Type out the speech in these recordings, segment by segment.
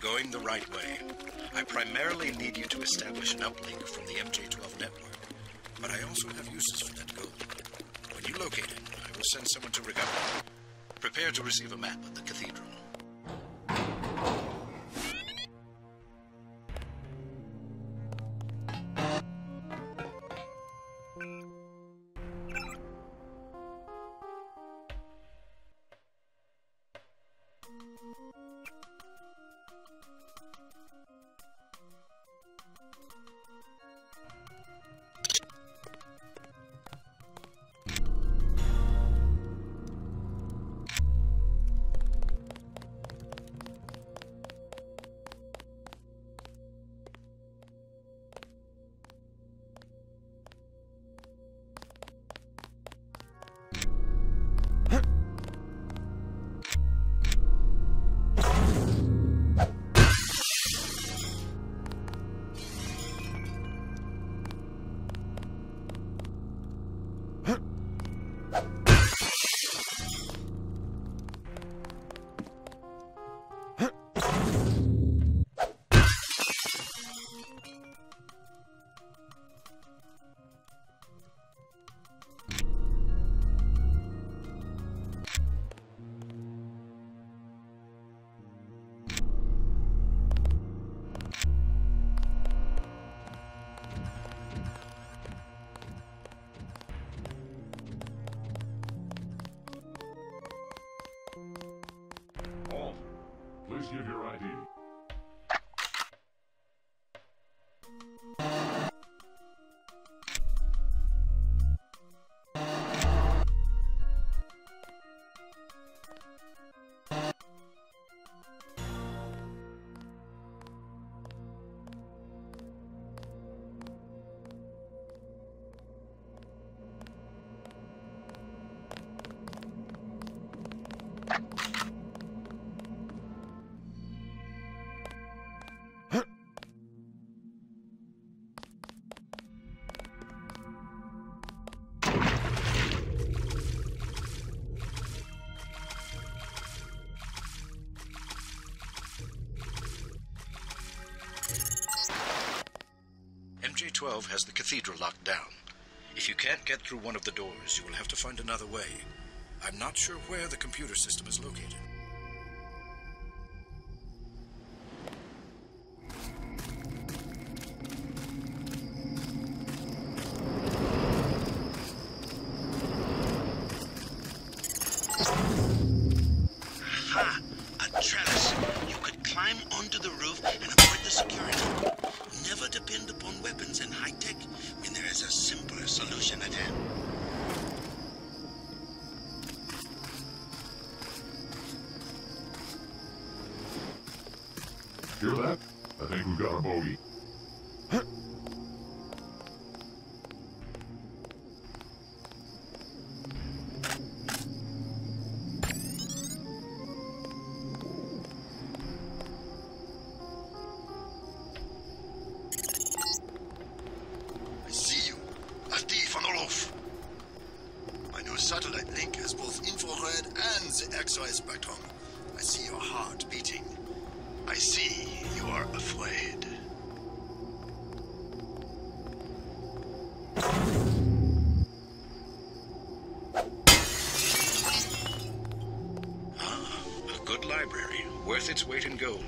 Going the right way. I primarily need you to establish an uplink from the MJ-12 network, but I also have uses for that gold. When you locate it, I will send someone to recover it. Prepare to receive a map of the cathedral. Please give your ID. MJ-12 has the cathedral locked down. If you can't get through one of the doors, you will have to find another way. I'm not sure where the computer system is located. Aha! A trellis. You could climb onto the roof and avoid the security. Never depend upon weapons and high-tech when there is a simpler solution at hand. Hear that? I think we've got a bogey. Satellite link has both infrared and the X-ray spectrum. I see your heart beating. I see you are afraid. A good library, worth its weight in gold.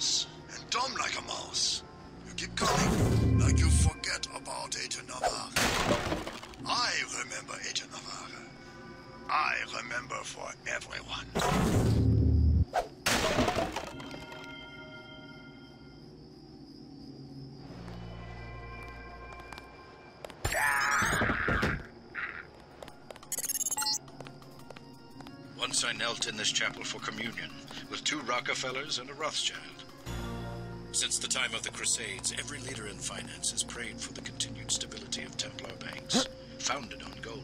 mouse. And dumb like a mouse. You keep coming like you forget about Agent Navarre. I remember Agent Navarre. I remember for everyone. Once I knelt in this chapel for communion, with 2 Rockefellers and a Rothschild. Since the time of the Crusades, every leader in finance has prayed for the continued stability of Templar banks, founded on gold.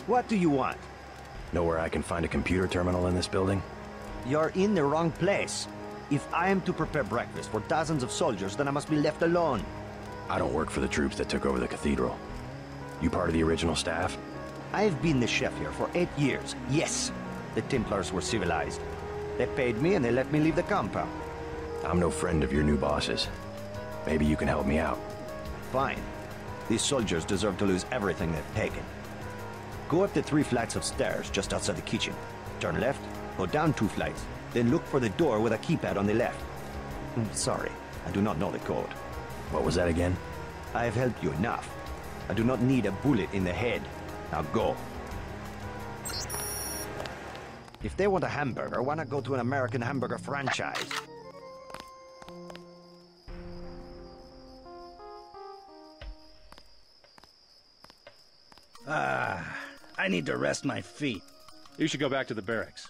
What do you want? Know where I can find a computer terminal in this building? You're in the wrong place. If I am to prepare breakfast for dozens of soldiers, then I must be left alone. I don't work for the troops that took over the cathedral. You part of the original staff? I've been the chef here for 8 years. Yes, the Templars were civilized. They paid me and they let me leave the compound. I'm no friend of your new bosses. Maybe you can help me out. Fine. These soldiers deserve to lose everything they've taken. Go up the 3 flights of stairs just outside the kitchen. Turn left, go down 2 flights, then look for the door with a keypad on the left. Sorry, I do not know the code. What was that again? I have helped you enough. I do not need a bullet in the head. Now go. If they want a hamburger, why not go to an American hamburger franchise? I need to rest my feet. You should go back to the barracks.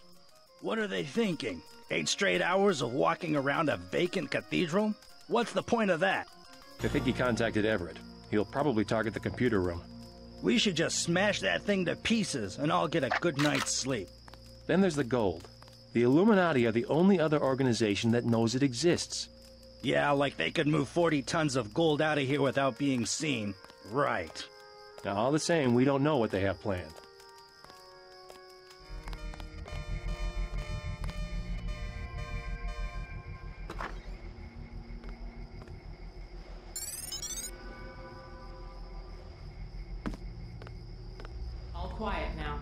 What are they thinking? 8 straight hours of walking around a vacant cathedral? What's the point of that? I think he contacted Everett. He'll probably target the computer room. We should just smash that thing to pieces and all get a good night's sleep. Then there's the gold. The Illuminati are the only other organization that knows it exists. Yeah, like they could move 40 tons of gold out of here without being seen. Right. Now, all the same, we don't know what they have planned. All quiet now.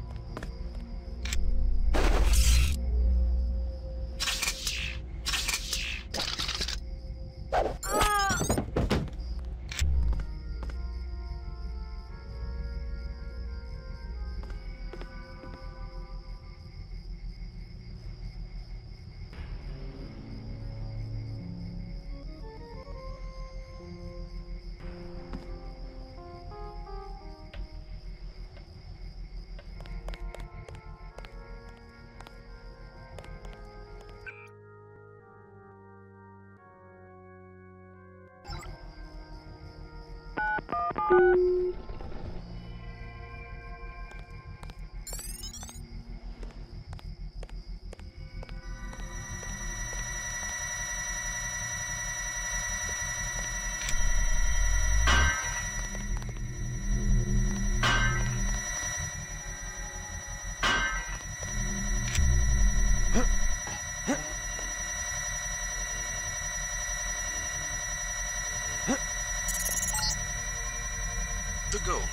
The gold.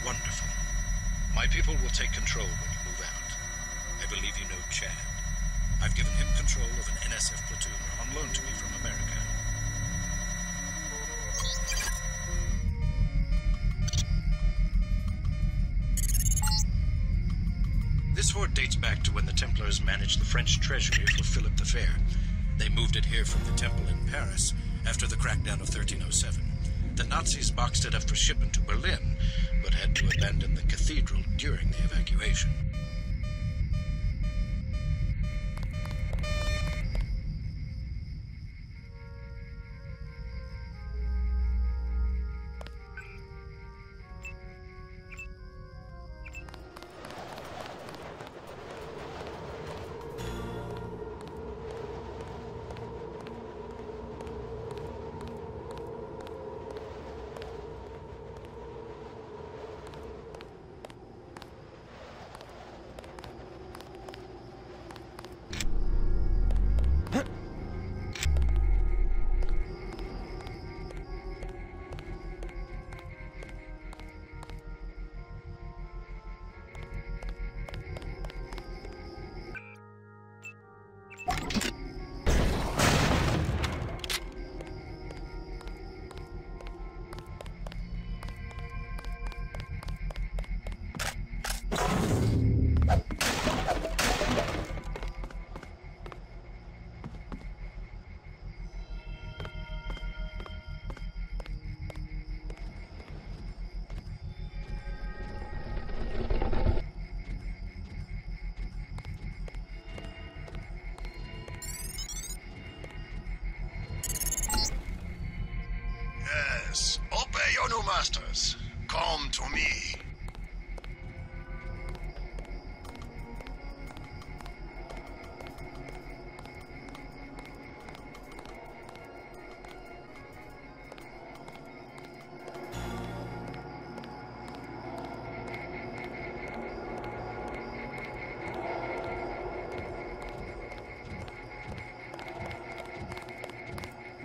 Wonderful. My people will take control when you move out. I believe you know Chad. I've given him control of an NSF platoon on loan to me from America. This hoard dates back to when the Templars managed the French treasury for Philip the Fair. They moved it here from the temple in Paris after the crackdown of 1307. The Nazis boxed it up for shipment to Berlin, but had to abandon the cathedral during the evacuation.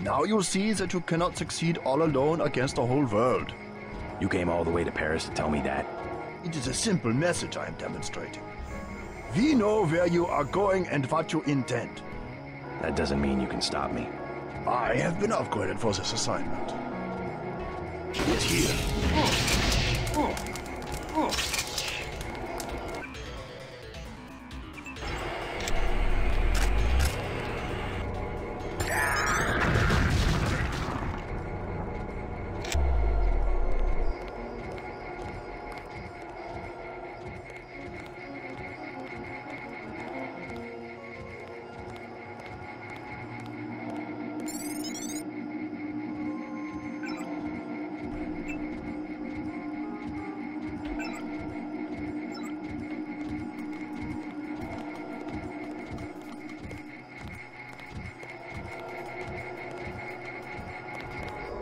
Now you see that you cannot succeed all alone against the whole world. You came all the way to Paris to tell me that? It is a simple message I am demonstrating. We know where you are going and what you intend. That doesn't mean you can stop me. I have been upgraded for this assignment. Get here.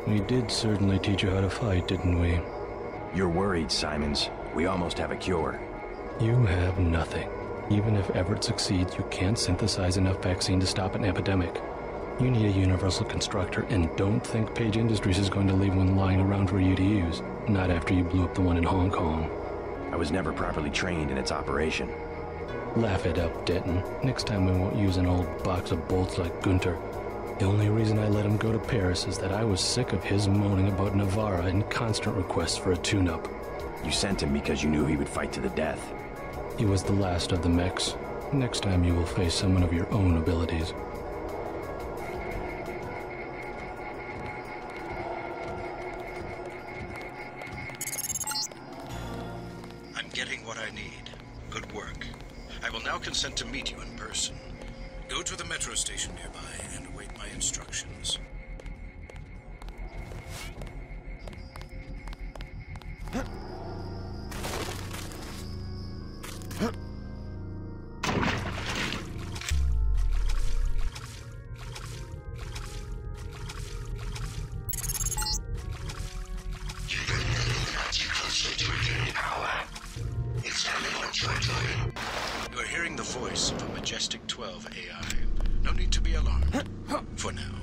We did certainly teach you how to fight, didn't we? You're worried, Simons. We almost have a cure. You have nothing. Even if Everett succeeds, you can't synthesize enough vaccine to stop an epidemic. You need a universal constructor, and don't think Page Industries is going to leave one lying around for you to use. Not after you blew up the one in Hong Kong. I was never properly trained in its operation. Laugh it up, Denton. Next time we won't use an old box of bolts like Gunter. The only reason I let him go to Paris is that I was sick of his moaning about Navarra and constant requests for a tune-up. You sent him because you knew he would fight to the death. He was the last of the mechs. Next time you will face someone of your own abilities. I'm getting what I need. Good work. I will now consent to meet you in person. Go to the metro station nearby and await my instructions. You are hearing the voice of a Majestic 12 AI. No need to be alarmed. For now,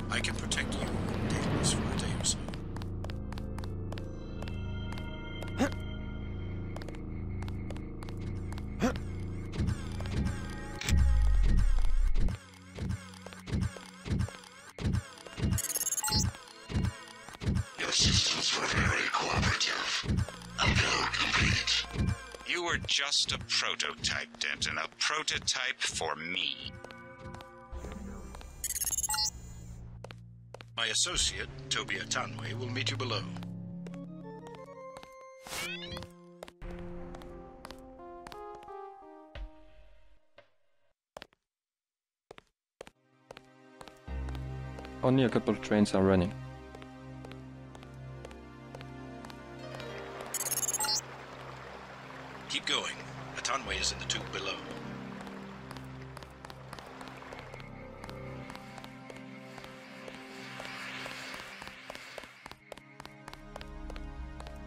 I can protect you and Deus for a day or so. Your systems were very cooperative. Upload complete. You were just a prototype, Denton. A prototype for me. My associate, Toby Atanwe, will meet you below. Only a couple of trains are running. Keep going. Atanwe is in the tube below.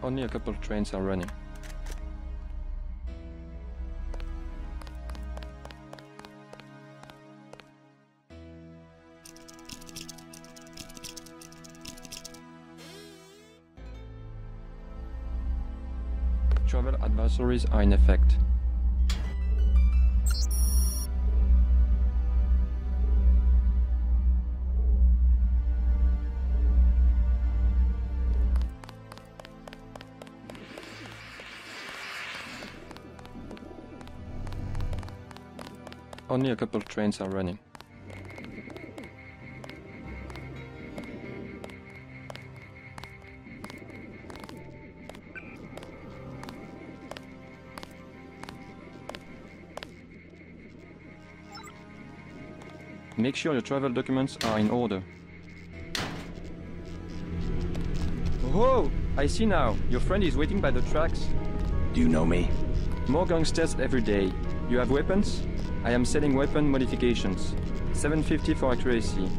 Only a couple of trains are running. Travel advisories are in effect. Only a couple of trains are running. Make sure your travel documents are in order. Oh, I see now. Your friend is waiting by the tracks. Do you know me? More gangsters every day. You have weapons? I am selling weapon modifications. 750 for accuracy,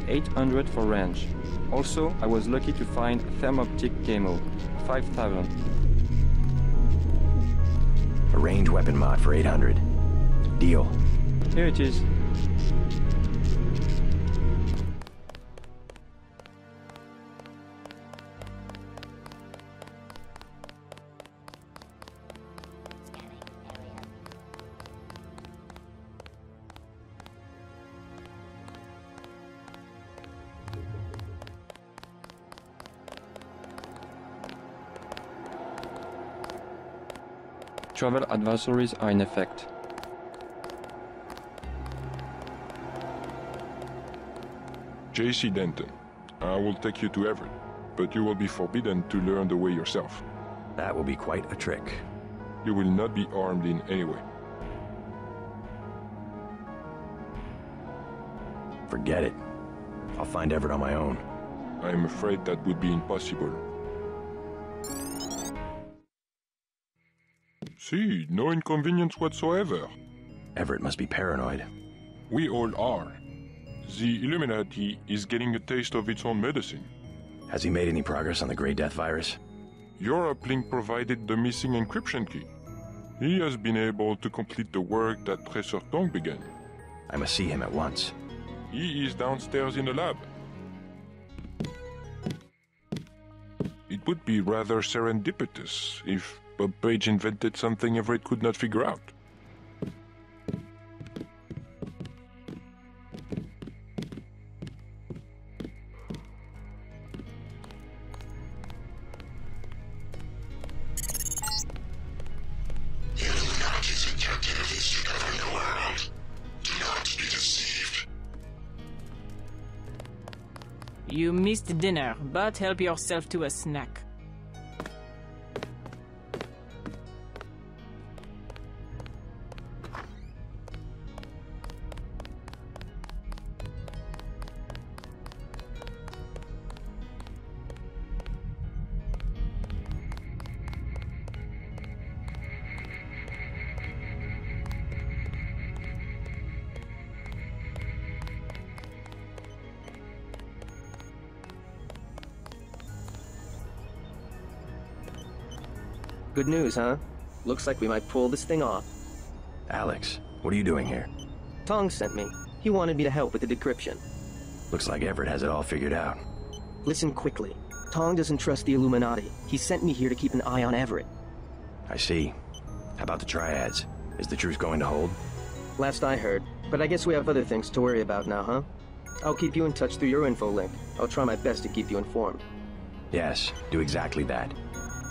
800 for range. Also, I was lucky to find thermoptic camo, 5,000. A range weapon mod for 800. Deal. Here it is. Travel advisories are in effect. JC Denton, I will take you to Everett, but you will be forbidden to learn the way yourself. That will be quite a trick. You will not be armed in any way. Forget it. I'll find Everett on my own. I am afraid that would be impossible. See, no inconvenience whatsoever. Everett must be paranoid. We all are. The Illuminati is getting a taste of its own medicine. Has he made any progress on the Grey Death virus? Your uplink provided the missing encryption key. He has been able to complete the work that Tracer Tong began. I must see him at once. He is downstairs in the lab. It would be rather serendipitous if Bob Page invented something Everett could not figure out. The Illuminati's objective is to govern the world. Do not be deceived. You missed dinner, but help yourself to a snack. Good news, huh? Looks like we might pull this thing off. Alex, what are you doing here? Tong sent me. He wanted me to help with the decryption. Looks like Everett has it all figured out. Listen quickly. Tong doesn't trust the Illuminati. He sent me here to keep an eye on Everett. I see. How about the triads? Is the truth going to hold? Last I heard, but I guess we have other things to worry about now, huh? I'll keep you in touch through your info link. I'll try my best to keep you informed. Yes, do exactly that.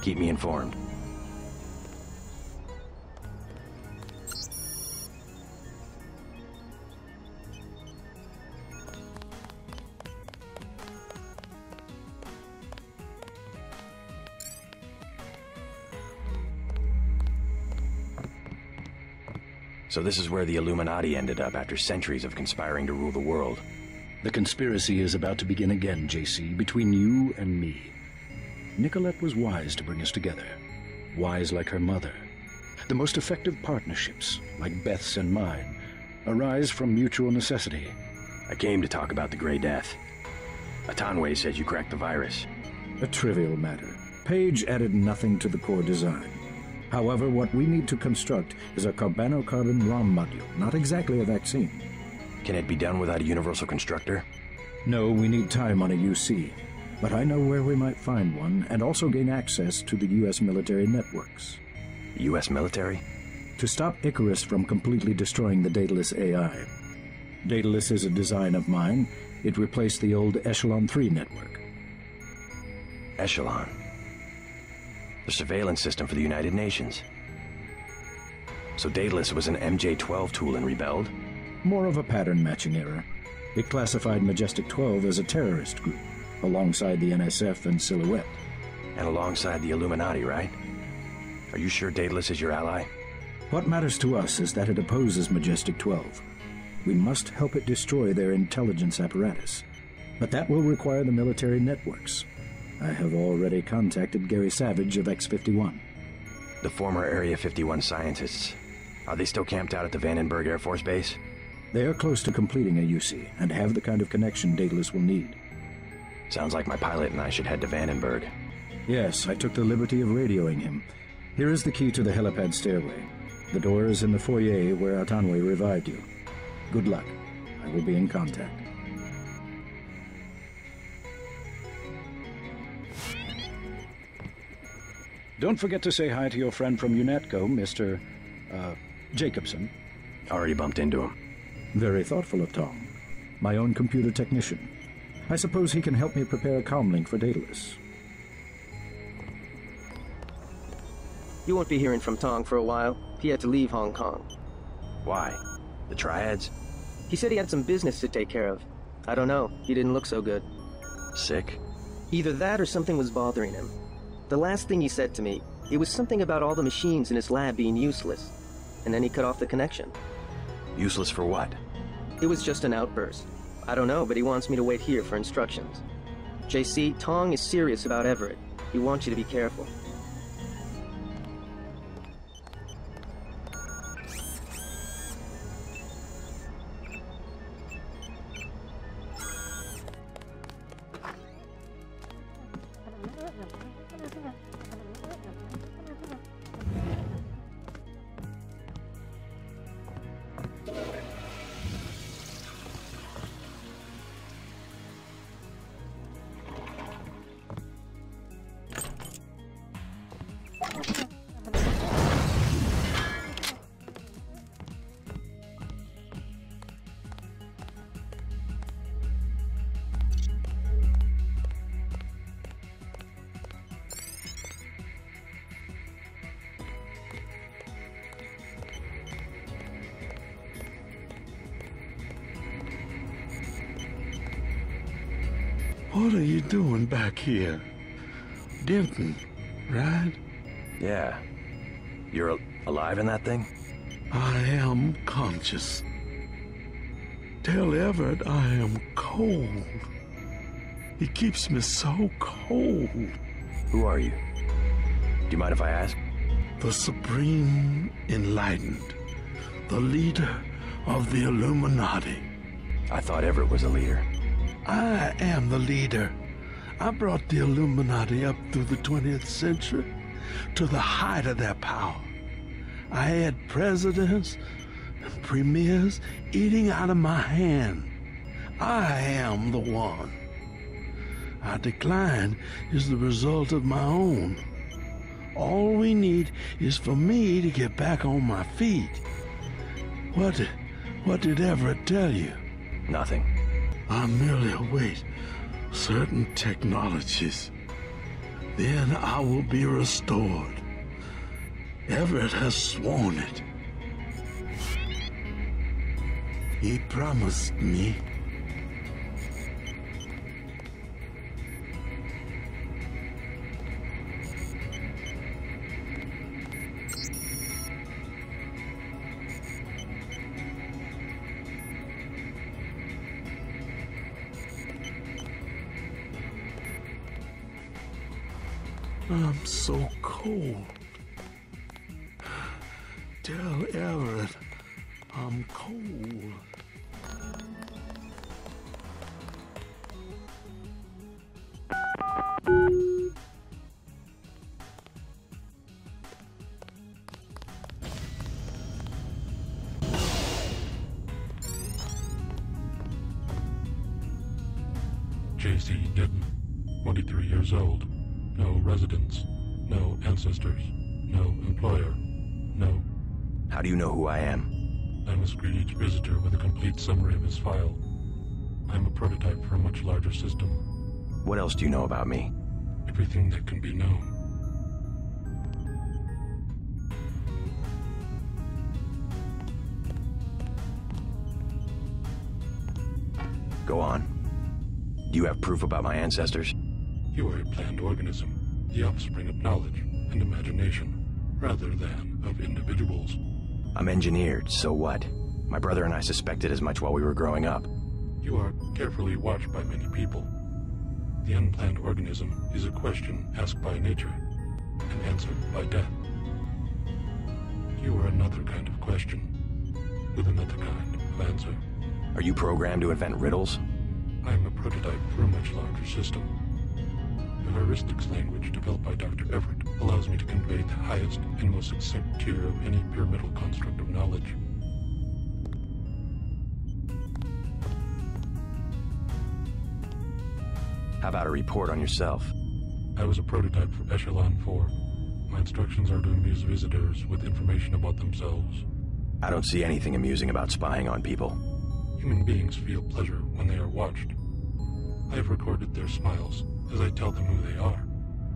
Keep me informed. So this is where the Illuminati ended up after centuries of conspiring to rule the world. The conspiracy is about to begin again, JC, between you and me. Nicolette was wise to bring us together. Wise like her mother. The most effective partnerships, like Beth's and mine, arise from mutual necessity. I came to talk about the Grey Death. Atanwe says you cracked the virus. A trivial matter. Page added nothing to the core design. However, what we need to construct is a carbonocarbon ROM module, not exactly a vaccine. Can it be done without a universal constructor? No, we need time on a UC. But I know where we might find one, and also gain access to the U.S. military networks. U.S. military? To stop Icarus from completely destroying the Daedalus AI. Daedalus is a design of mine. It replaced the old Echelon 3 network. Echelon? The surveillance system for the United Nations. So Daedalus was an MJ-12 tool and rebelled? More of a pattern-matching error. It classified Majestic 12 as a terrorist group, alongside the NSF and Silhouette. And alongside the Illuminati, right? Are you sure Daedalus is your ally? What matters to us is that it opposes Majestic 12. We must help it destroy their intelligence apparatus. But that will require the military networks. I have already contacted Gary Savage of X-51. The former Area 51 scientists. Are they still camped out at the Vandenberg Air Force Base? They are close to completing a UC, and have the kind of connection Daedalus will need. Sounds like my pilot and I should head to Vandenberg. Yes, I took the liberty of radioing him. Here is the key to the helipad stairway. The door is in the foyer where Atanwe revived you. Good luck. I will be in contact. Don't forget to say hi to your friend from UNATCO, Mr. Jacobson. Already bumped into him. Very thoughtful of Tom. My own computer technician. I suppose he can help me prepare a comlink for Daedalus. You won't be hearing from Tong for a while. He had to leave Hong Kong. Why? The triads? He said he had some business to take care of. I don't know. He didn't look so good. Sick? Either that or something was bothering him. The last thing he said to me, it was something about all the machines in his lab being useless. And then he cut off the connection. Useless for what? It was just an outburst. I don't know, but he wants me to wait here for instructions. JC, Tong is serious about Everett. He wants you to be careful. What are you doing back here? Denton, right? Yeah. You're alive in that thing? I am conscious. Tell Everett I am cold. He keeps me so cold. Who are you? Do you mind if I ask? The Supreme Enlightened. The leader of the Illuminati. I thought Everett was a leader. I am the leader. I brought the Illuminati up through the 20th century to the height of their power. I had presidents and premiers eating out of my hand. I am the one. Our decline is the result of my own. All we need is for me to get back on my feet. What did Everett tell you? Nothing. I merely await certain technologies. Then I will be restored. Everett has sworn it. He promised me. I'm so cold. Tell Everett I'm cold. J.C. Denton, 23 years old. No residence, no ancestors, no employer, no... How do you know who I am? I must greet each visitor with a complete summary of his file. I'm a prototype for a much larger system. What else do you know about me? Everything that can be known. Go on. Do you have proof about my ancestors? You are a planned organism, the offspring of knowledge and imagination, rather than of individuals. I'm engineered, so what? My brother and I suspected as much while we were growing up. You are carefully watched by many people. The unplanned organism is a question asked by nature and answered by death. You are another kind of question, with another kind of answer. Are you programmed to invent riddles? I am a prototype for a much larger system. The heuristics language developed by Dr. Everett allows me to convey the highest and most succinct tier of any pyramidal construct of knowledge. How about a report on yourself? I was a prototype for Echelon 4. My instructions are to amuse visitors with information about themselves. I don't see anything amusing about spying on people. Human beings feel pleasure when they are watched. I have recorded their smiles as I tell them who they are.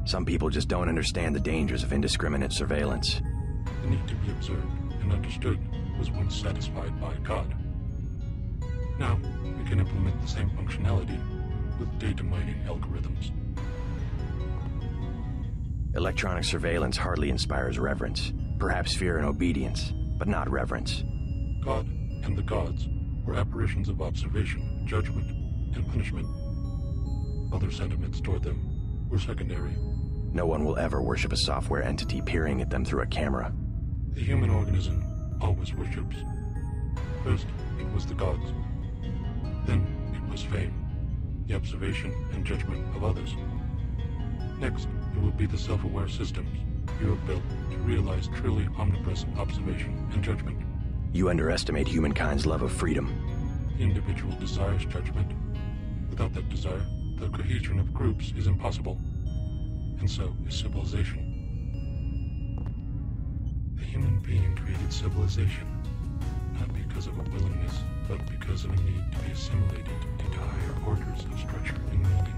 Some people just don't understand the dangers of indiscriminate surveillance. The need to be observed and understood was once satisfied by God. Now, we can implement the same functionality with data mining algorithms. Electronic surveillance hardly inspires reverence. Perhaps fear and obedience, but not reverence. God and the gods were apparitions of observation, judgment, and punishment. Other sentiments toward them were secondary. No one will ever worship a software entity peering at them through a camera. The human organism always worships. First, it was the gods. Then, it was fame, the observation and judgment of others. Next, it will be the self-aware systems you have built to realize truly omnipresent observation and judgment. You underestimate humankind's love of freedom. The individual desires judgment. Without that desire, the cohesion of groups is impossible. And so is civilization. The human being created civilization, not because of a willingness, but because of a need to be assimilated into higher orders of structure and meaning.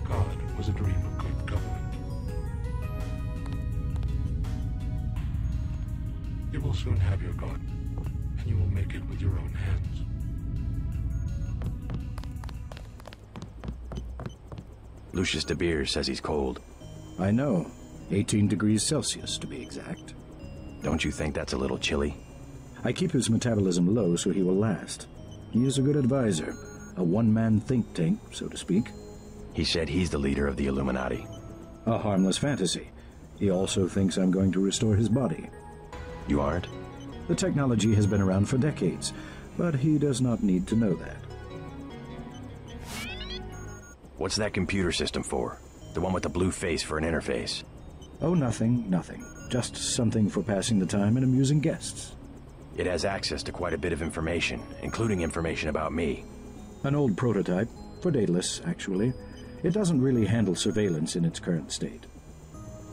God was a dream of good government. You will soon have your God, and you will make it with your own hands. Lucius de Beers says he's cold. I know. 18 degrees Celsius, to be exact. Don't you think that's a little chilly? I keep his metabolism low so he will last. He is a good advisor. A one-man think tank, so to speak. He said he's the leader of the Illuminati. A harmless fantasy. He also thinks I'm going to restore his body. You aren't? The technology has been around for decades, but he does not need to know that. What's that computer system for? The one with the blue face for an interface? Oh, nothing. Just something for passing the time and amusing guests. It has access to quite a bit of information, including information about me. An old prototype, for Daedalus, actually. It doesn't really handle surveillance in its current state.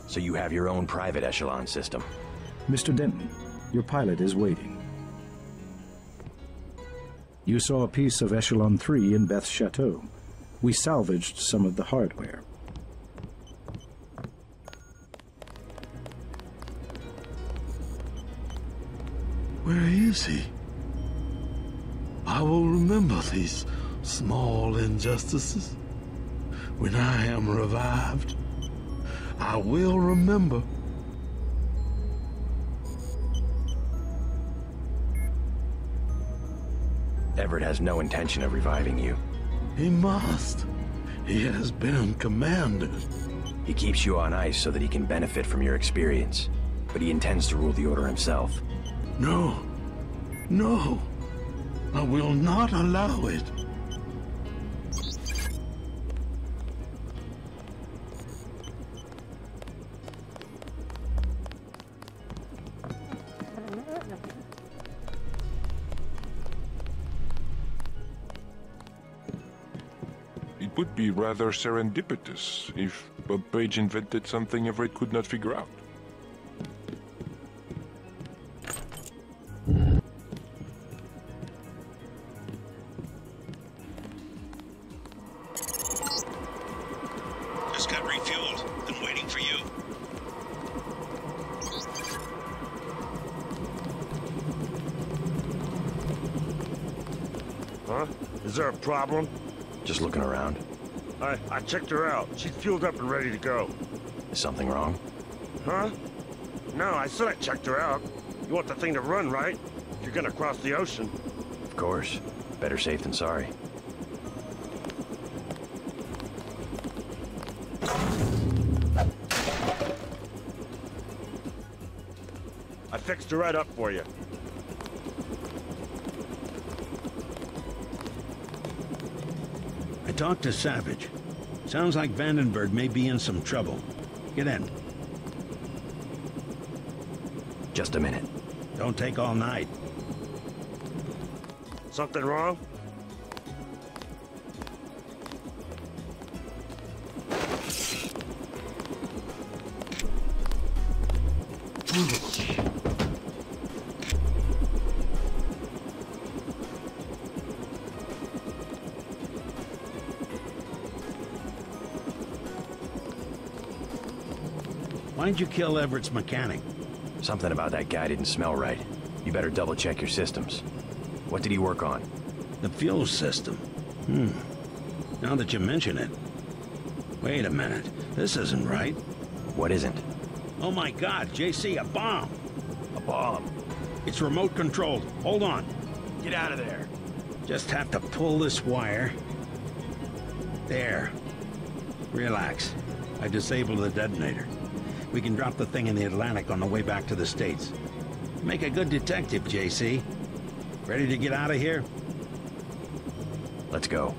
So you have your own private echelon system? Mr. Denton, your pilot is waiting. You saw a piece of Echelon 3 in Beth's chateau. We salvaged some of the hardware. Where is he? I will remember these small injustices. When I am revived, I will remember. Everett has no intention of reviving you. He must. He has been commanded. He keeps you on ice so that he can benefit from your experience, but he intends to rule the Order himself. No. I will not allow it. It would be rather serendipitous if Bob Page invented something Everett could not figure out. Just got refueled. Been waiting for you. Huh? Is there a problem? Just looking around. I checked her out. She's fueled up and ready to go. Is something wrong? Huh? No, I said I checked her out. You want the thing to run, right? If you're gonna cross the ocean. Of course. Better safe than sorry. I fixed her right up for you. I talked to Savage. Sounds like Vandenberg may be in some trouble. Get in. Just a minute. Don't take all night. Something wrong? Why'd you kill Everett's mechanic? Something about that guy didn't smell right. You better double-check your systems. What did he work on? The fuel system. Now that you mention it. Wait a minute. This isn't right. What isn't? Oh my God, JC, a bomb! A bomb? It's remote controlled. Hold on. Get out of there. Just have to pull this wire. There. Relax. I disabled the detonator. We can drop the thing in the Atlantic on the way back to the States. Make a good detective, JC. Ready to get out of here? Let's go.